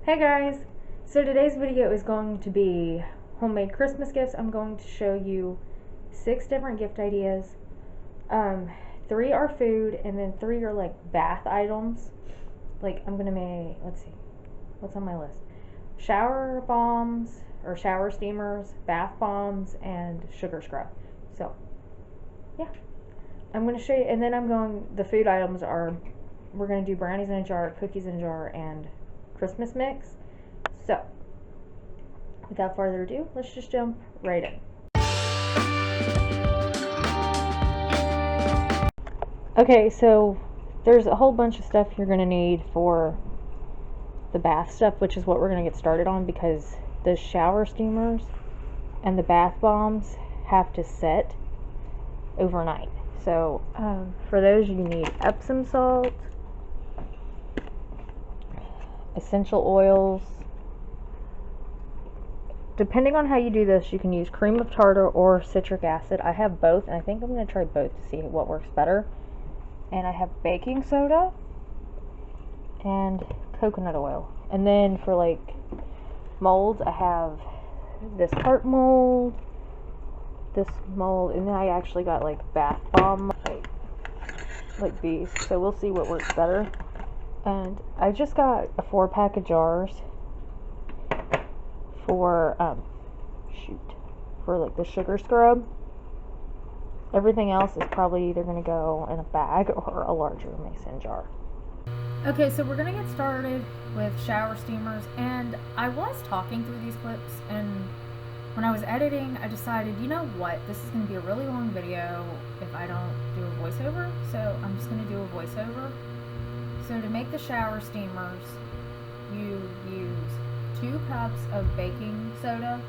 Hey guys! So today's video is going to be homemade Christmas gifts. I'm going to show you 6 different gift ideas. 3 are food and then 3 are like bath items. Like I'm gonna make, let's see, what's on my list? Shower bombs or shower steamers, bath bombs, and sugar scrub. So yeah, I'm gonna show you, and then the food items are, we're gonna do brownies in a jar, cookies in a jar, and Christmas mix. So, without further ado, let's just jump right in. Okay, so there's a whole bunch of stuff you're going to need for the bath stuff, which is what we're going to get started on, because the shower steamers and the bath bombs have to set overnight. So, for those you need Epsom salt, essential oils. Depending on how you do this, you can use cream of tartar or citric acid. I have both, and I think I'm going to try both to see what works better. And I have baking soda and coconut oil. And then for like molds, I have this heart mold, this mold, and then I actually got like bath bomb, like these. So we'll see what works better. And I just got a 4-pack of jars for for like the sugar scrub. Everything else is probably either going to go in a bag or a larger mason jar. Okay, so we're going to get started with shower steamers, and I was talking through these clips, and when I was editing I decided, you know what, this is going to be a really long video if I don't do a voiceover, so I'm just going to do a voiceover. So to make the shower steamers, you use 2 cups of baking soda.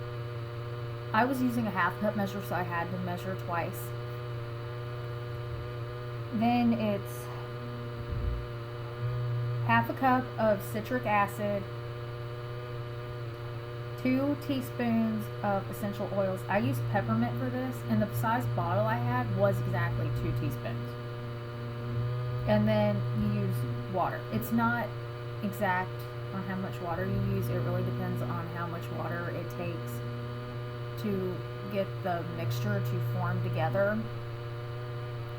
I was using a 1/2 cup measure, so I had to measure twice. Then it's 1/2 cup of citric acid, 2 teaspoons of essential oils. I used peppermint for this, and the size bottle I had was exactly 2 teaspoons. And then you use water. It's not exact on how much water you use. It really depends on how much water it takes to get the mixture to form together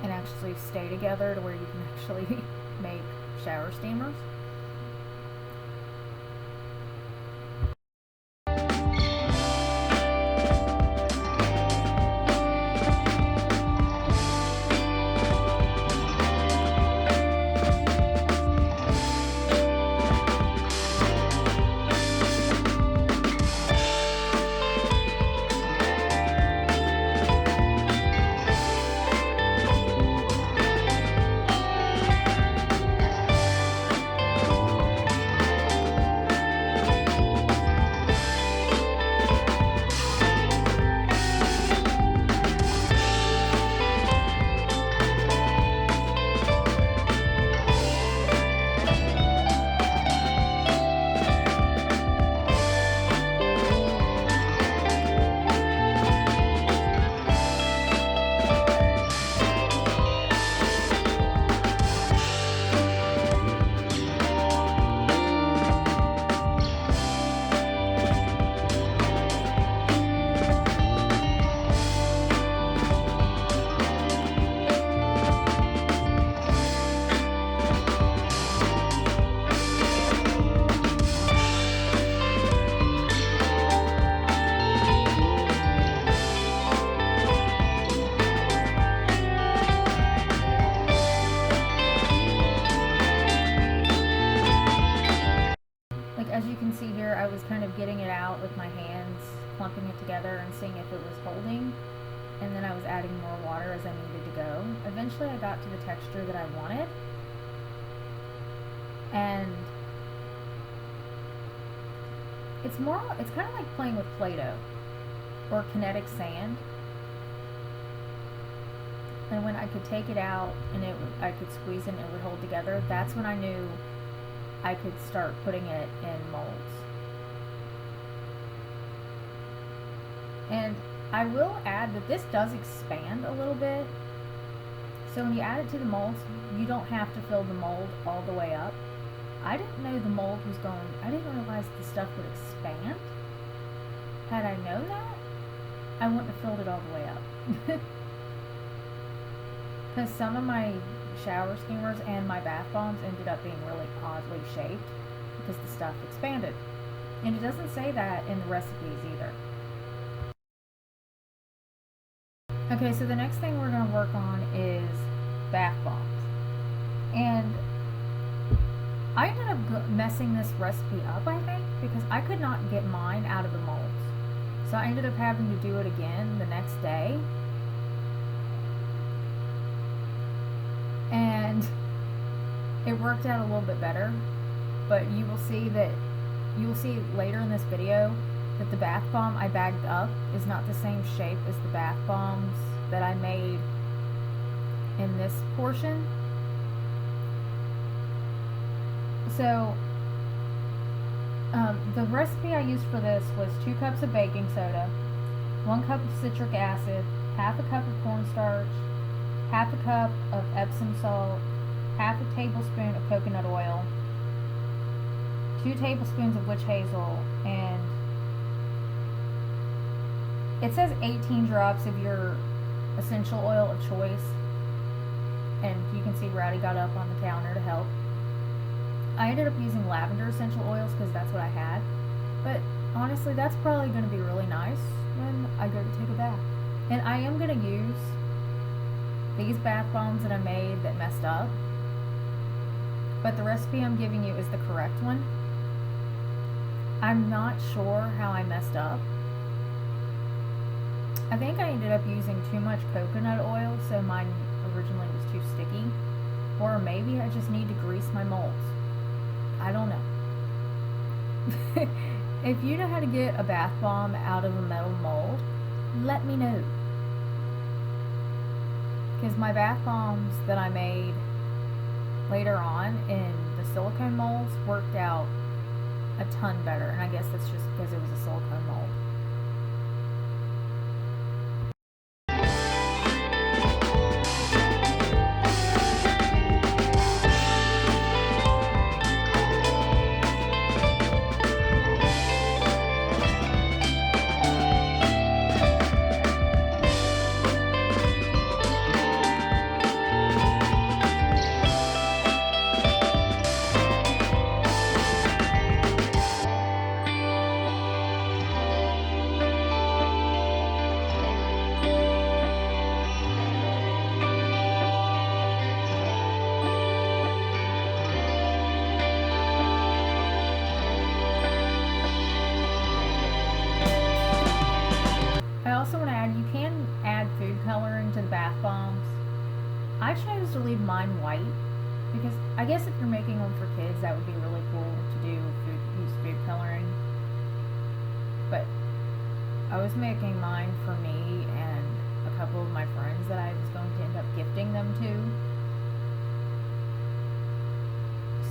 and actually stay together to where you can actually make shower steamers. As you can see here, I was kind of getting it out with my hands, clumping it together and seeing if it was holding, and then I was adding more water as I needed to go. Eventually I got to the texture that I wanted, and it's kind of like playing with Play-Doh or kinetic sand. And when I could take it out and I could squeeze it and it would hold together, that's when I knew I could start putting it in molds. And I will add that this does expand a little bit. So when you add it to the molds, you don't have to fill the mold all the way up. I didn't know the mold was going, I didn't realize the stuff would expand. Had I known that, I wouldn't have filled it all the way up. Because some of my shower steamers and my bath bombs ended up being really oddly shaped because the stuff expanded. And it doesn't say that in the recipes either. Okay, so the next thing we're going to work on is bath bombs. And I ended up messing this recipe up, I think, because I could not get mine out of the molds. So I ended up having to do it again the next day. And it worked out a little bit better, but you will see later in this video that the bath bomb I bagged up is not the same shape as the bath bombs that I made in this portion. So the recipe I used for this was 2 cups of baking soda, 1 cup of citric acid, half a cup of cornstarch, half a cup of Epsom salt, half a tablespoon of coconut oil, 2 tablespoons of witch hazel, and it says 18 drops of your essential oil of choice, and you can see Rowdy got up on the counter to help. I ended up using lavender essential oils because that's what I had, but honestly that's probably going to be really nice when I go to take a bath. And I am going to use these bath bombs that I made that messed up, but the recipe I'm giving you is the correct one. I'm not sure how I messed up. I think I ended up using too much coconut oil, so mine originally was too sticky, or maybe I just need to grease my molds. I don't know. If you know how to get a bath bomb out of a metal mold, let me know. Because my bath bombs that I made later on in the silicone molds worked out a ton better. And I guess that's just because it was a silicone mold. I also want to add, you can add food coloring to the bath bombs. I chose to leave mine white because I guess if you're making them for kids, that would be really cool to use food coloring. But I was making mine for me and a couple of my friends that I was going to end up gifting them to.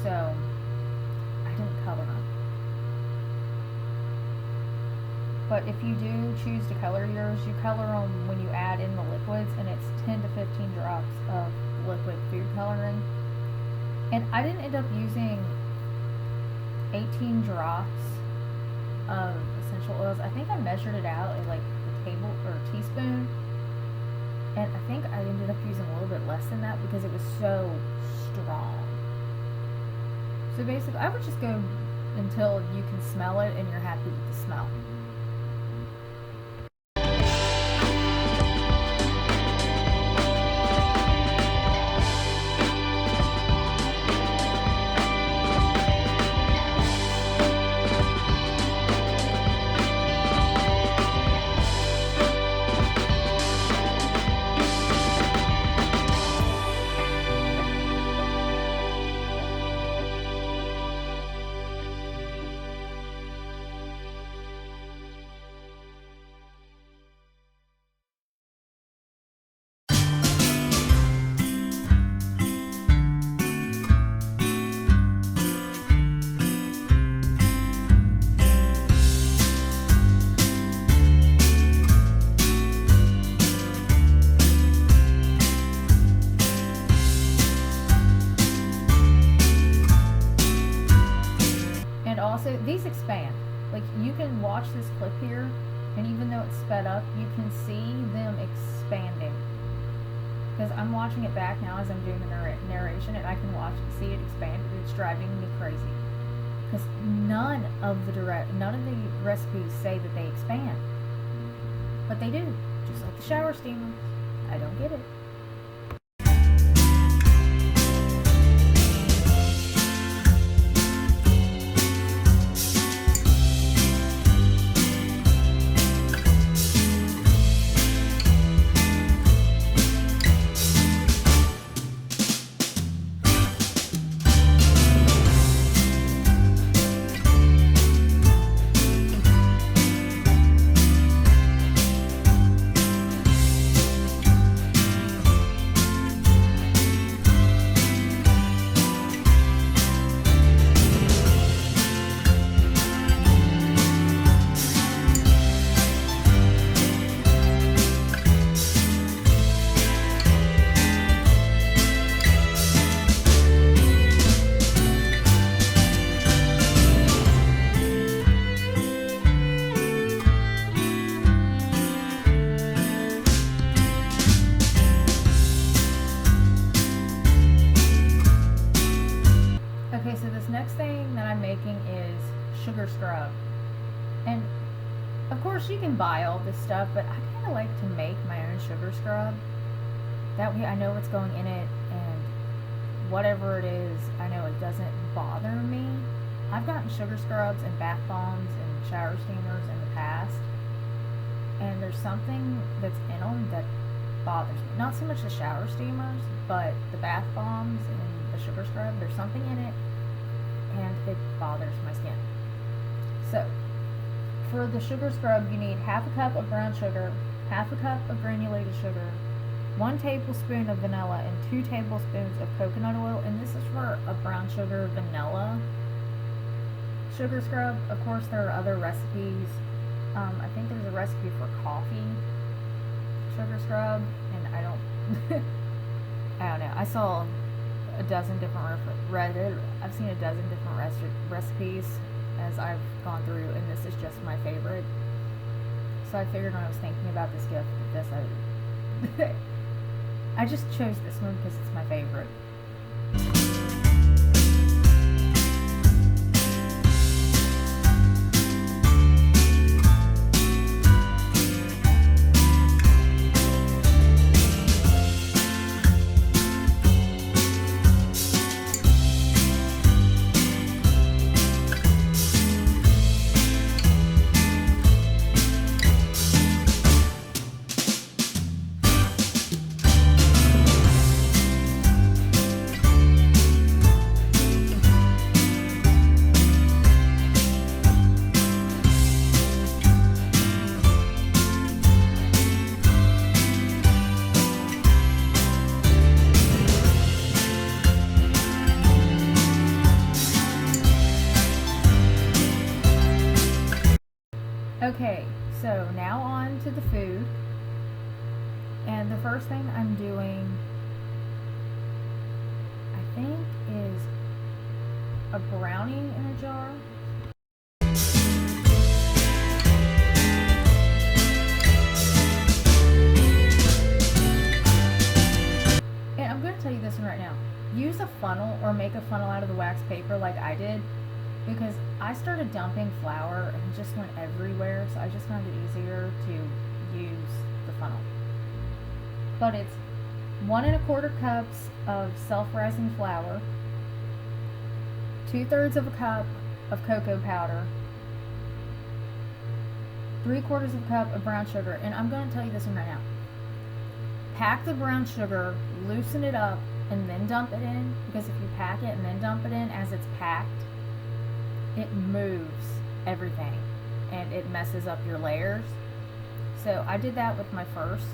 So I didn't color them. But if you do choose to color yours, you color them when you add in the liquids, and it's 10 to 15 drops of liquid food coloring. And I didn't end up using 18 drops of essential oils. I think I measured it out at like a table or a teaspoon, and I think I ended up using a little bit less than that because it was so strong. So basically, I would just go until you can smell it and you're happy with the smell. So these expand. Like, you can watch this clip here, and even though it's sped up, you can see them expanding. Because I'm watching it back now as I'm doing the narration, and I can see it expand, and it's driving me crazy. Because none of the recipes say that they expand, but they do, just like the shower steamer. I don't get it. Okay, so this next thing that I'm making is sugar scrub. And of course you can buy all this stuff, but I kind of like to make my own sugar scrub. That way I know what's going in it, and whatever it is, I know it doesn't bother me. I've gotten sugar scrubs and bath bombs and shower steamers in the past, and there's something that's in them that bothers me. Not so much the shower steamers, but the bath bombs and the sugar scrub. There's something in it, and it bothers my skin. So, for the sugar scrub, you need half a cup of brown sugar, half a cup of granulated sugar, 1 tablespoon of vanilla, and 2 tablespoons of coconut oil. And this is for a brown sugar vanilla sugar scrub. Of course, there are other recipes. I think there's a recipe for coffee sugar scrub, and I don't know. I saw a dozen different I've seen a dozen different recipes as I've gone through, and this is just my favorite. So I figured when I was thinking about this gift, I just chose this one because it's my favorite. Okay, so now on to the food. And the first thing I'm doing, I think, is a brownie in a jar. And I'm going to tell you this one right now. Use a funnel or make a funnel out of the wax paper like I did, because I started dumping flour and it just went everywhere, so I just found it easier to use the funnel. But it's 1 1/4 cups of self-rising flour, 2/3 of a cup of cocoa powder, 3/4 of a cup of brown sugar. And I'm going to tell you this one right now. Pack the brown sugar, loosen it up, and then dump it in, because if you pack it and then dump it in as it's packed, it moves everything and it messes up your layers. So I did that with my first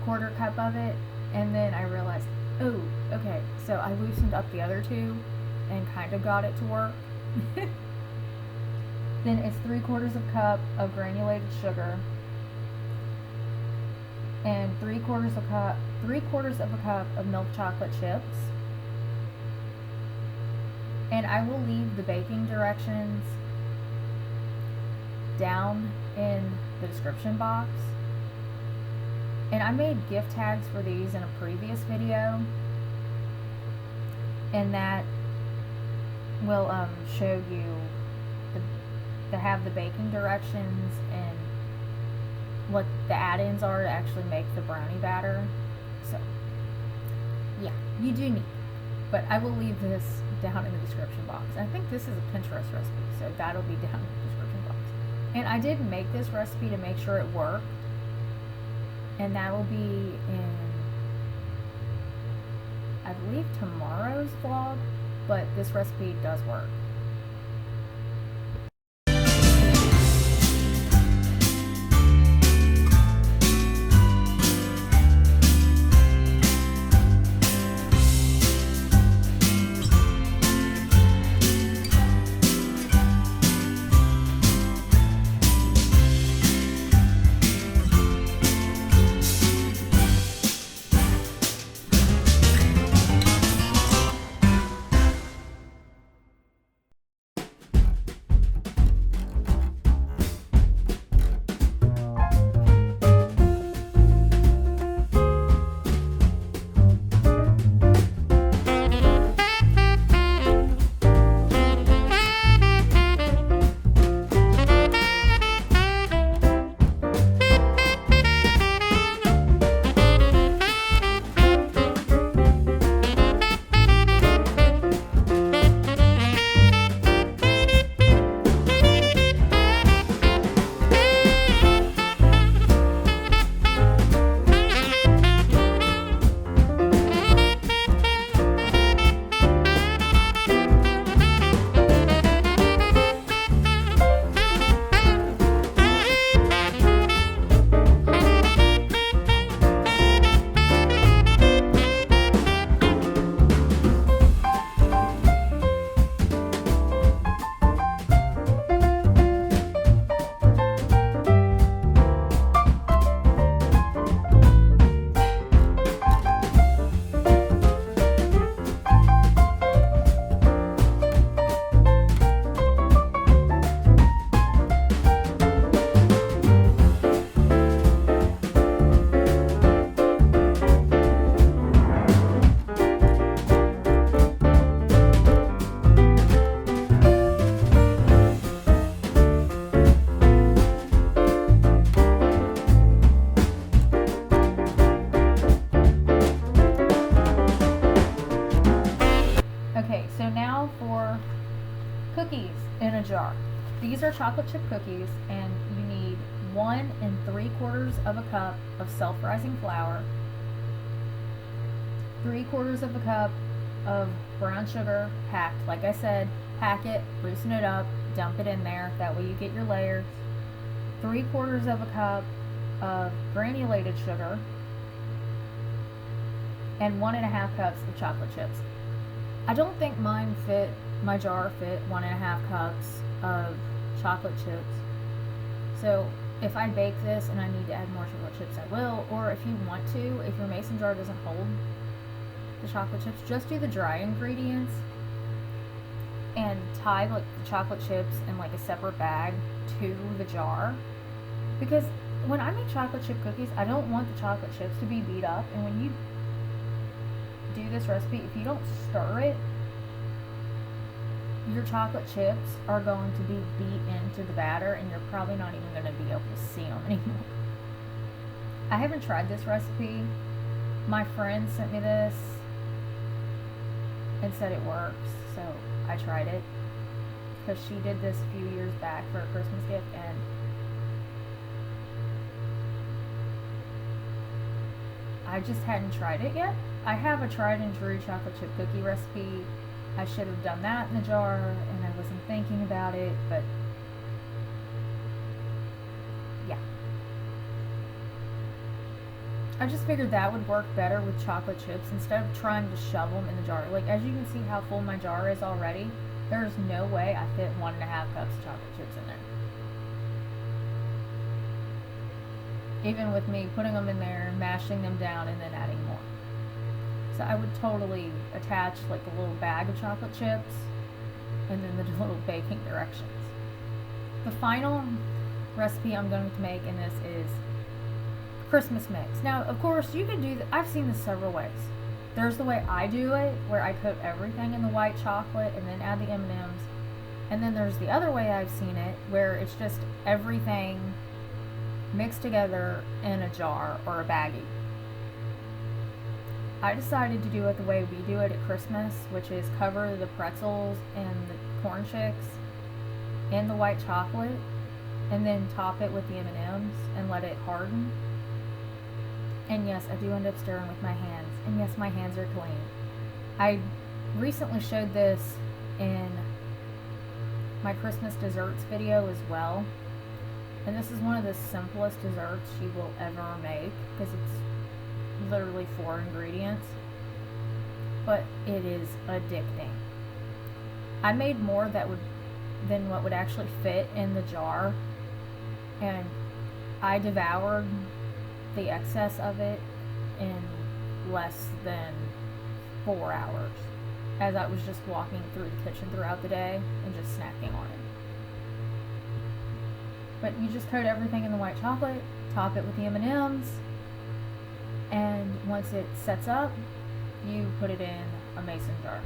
1/4 cup of it, and then I realized, oh, okay, so I loosened up the other 2 and kind of got it to work. Then it's 3/4 of a cup of granulated sugar and 3/4 of a cup of milk chocolate chips. And I will leave the baking directions down in the description box. And I made gift tags for these in a previous video, and that will show you to have the baking directions and what the add-ins are to actually make the brownie batter. So yeah, you do need it. But I will leave this down in the description box. I think this is a Pinterest recipe, so that'll be down in the description box. And I did make this recipe to make sure it worked, and that will be in, I believe, tomorrow's vlog, but this recipe does work. Cookies in a jar. These are chocolate chip cookies, and you need 1 3/4 of a cup of self-rising flour, 3/4 of a cup of brown sugar packed. Like I said, pack it, loosen it up, dump it in there. That way you get your layers. 3/4 of a cup of granulated sugar, and 1 1/2 cups of chocolate chips. I don't think my jar fit 1 1/2 cups of chocolate chips. So if I bake this and I need to add more chocolate chips, I will. Or if you want to, if your mason jar doesn't hold the chocolate chips, just do the dry ingredients and tie like the chocolate chips in like a separate bag to the jar. Because when I make chocolate chip cookies, I don't want the chocolate chips to be beat up, and when you do this recipe, if you don't stir it, your chocolate chips are going to be beat into the batter, and you're probably not even going to be able to see them anymore. I haven't tried this recipe. My friend sent me this and said it works, so I tried it because she did this a few years back for a Christmas gift, and I just hadn't tried it yet. I have a tried and true chocolate chip cookie recipe. I should have done that in the jar, and I wasn't thinking about it, but yeah. I just figured that would work better with chocolate chips instead of trying to shove them in the jar. Like, as you can see how full my jar is already, there's no way I fit 1 1/2 cups of chocolate chips in there. Even with me putting them in there, mashing them down, and then adding more. So I would totally attach like a little bag of chocolate chips and then the little baking directions. The final recipe I'm going to make in this is Christmas mix. Now, of course, you can do that. I've seen this several ways. There's the way I do it, where I coat everything in the white chocolate and then add the M&Ms. And then there's the other way I've seen it, where it's just everything mixed together in a jar or a baggie. I decided to do it the way we do it at Christmas, which is cover the pretzels and the corn chicks in the white chocolate, and then top it with the M&Ms and let it harden. And yes, I do end up stirring with my hands. And yes, my hands are clean. I recently showed this in my Christmas desserts video as well. And this is one of the simplest desserts you will ever make, because it's literally 4 ingredients. But it is addicting. I made more than what would actually fit in the jar. And I devoured the excess of it in less than 4 hours, as I was just walking through the kitchen throughout the day and just snacking on it. But you just coat everything in the white chocolate, top it with the M&Ms, and once it sets up, you put it in a mason jar.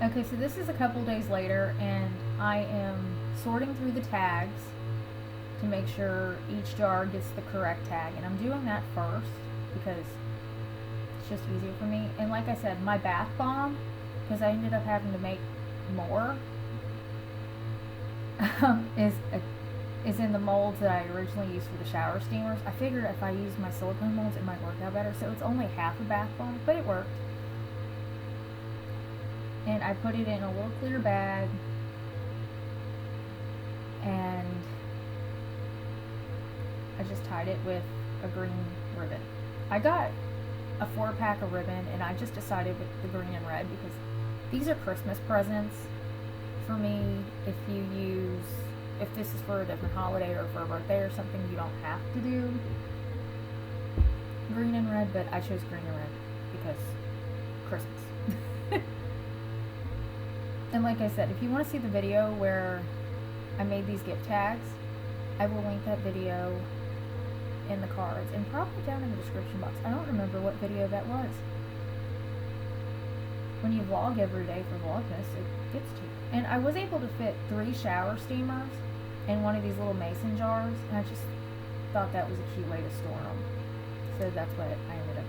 Okay, so this is a couple days later, and I am sorting through the tags to make sure each jar gets the correct tag, and I'm doing that first because it's just easier for me. And like I said, my bath bomb, because I ended up having to make more, is in the molds that I originally used for the shower steamers. I figured if I used my silicone molds, it might work out better, so it's only half a bath bomb, but it worked. And I put it in a little clear bag, and I just tied it with a green ribbon. I got a 4-pack of ribbon, and I just decided with the green and red because these are Christmas presents for me. If this is for a different holiday or for a birthday or something, you don't have to do green and red, but I chose green and red because Christmas. And like I said, if you want to see the video where I made these gift tags, I will link that video in the cards and probably down in the description box. I don't remember what video that was. When you vlog every day for Vlogmas, it gets to you. And I was able to fit 3 shower steamers in one of these little mason jars, and I just thought that was a cute way to store them. So that's what I ended up